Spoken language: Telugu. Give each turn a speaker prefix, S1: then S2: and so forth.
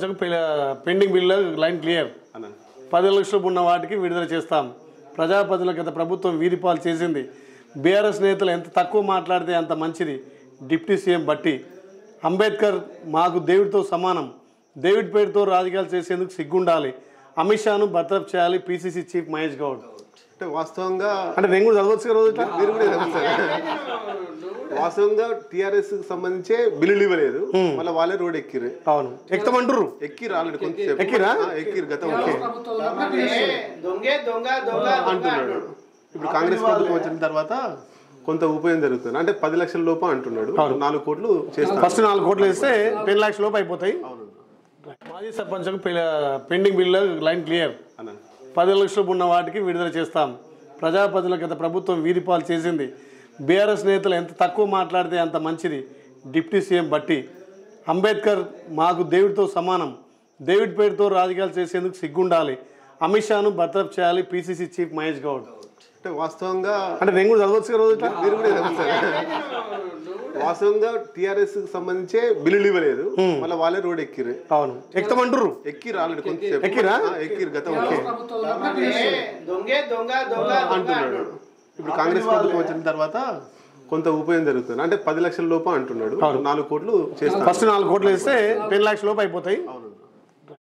S1: సర్పంచ్కు పెండింగ్ బిల్లు లైన్ క్లియర్ 10 లక్షలు ఉన్న వాటికి విడుదల చేస్తాం. ప్రజాపతిల గత ప్రభుత్వం వీరిపాలు చేసింది. బీఆర్ఎస్ నేతలు ఎంత తక్కువ మాట్లాడితే అంత మంచిది. డిప్యూటీ సీఎం బట్టి అంబేద్కర్ మాకు దేవుడితో సమానం. దేవుడి పేరుతో రాజకీయాలు చేసేందుకు సిగ్గుండాలి. అమిత్ షాను బర్తరఫ్ చేయాలి. PCC chief Mahesh Goud.
S2: అంటే వాస్తవంగా
S1: అంటే నేను కూడా చదవచ్చు రోజు
S2: మీరు కూడా వాస్తవంగా టీఆర్ఎస్ కి సంబంధించే బిల్లులు ఇవ్వలేదు, మళ్ళీ వాళ్ళే రోడ్ ఎక్కిరు.
S1: అవును, ఎక్కుతామంటారు.
S2: ఎక్కిరు ఆల్రెడీ కొంతసేపు
S1: ఎక్కిరా
S2: ఎక్కిరు గతం అంటున్నాడు. ఇప్పుడు కాంగ్రెస్ ప్రభుత్వం వచ్చిన తర్వాత కొంత ఉపయోగం జరుగుతుంది. అంటే 10 లక్షల లోపు అంటున్నాడు. 4 కోట్లు చేస్తాను.
S1: ఫస్ట్ 4 కోట్లు వేస్తే 10 లక్షల లోపు అయిపోతాయి. మాజీ సర్పంచ్కు పెండింగ్ బిల్లు లైన్ క్లియర్ 10 లక్షలు ఉన్న వాటికి విడుదల చేస్తాం. ప్రజాపతిల గత ప్రభుత్వం వీరిపాలు చేసింది. బీఆర్ఎస్ నేతలు ఎంత తక్కువ మాట్లాడితే అంత మంచిది. డిప్యూటీ సీఎం బట్టి అంబేద్కర్ మాకు దేవుడితో సమానం. దేవుడి పేరుతో రాజకీయాలు చేసేందుకు సిగ్గుండాలి. అమిత్ షాను బర్తరఫ్ చేయాలి. PCC chief Mahesh Goud.
S2: అంటే వాస్తవంగా
S1: అంటే నేను కూడా చదవచ్చు రోజు
S2: మీరు కూడా వాస్తవంగా టీఆర్ఎస్ కి సంబంధించే బిల్లులు ఇవ్వలేదు, మళ్ళీ వాళ్ళే రోడ్ ఎక్కిరు.
S1: అవును, ఎక్కుతామంటారు.
S2: ఎక్కిరు ఆల్రెడీ కొంతసేపు
S1: ఎక్కిరా
S2: ఎక్కిరు గతం అంటున్నాడు. ఇప్పుడు కాంగ్రెస్ ప్రభుత్వం వచ్చిన తర్వాత కొంత ఉపయోగం జరుగుతుంది. అంటే 10 లక్షల లోపు అంటున్నాడు. 4 కోట్లు చేస్తాను.
S1: ఫస్ట్ 4 కోట్లు వేస్తే 10 లక్షల లోపు అయిపోతాయి.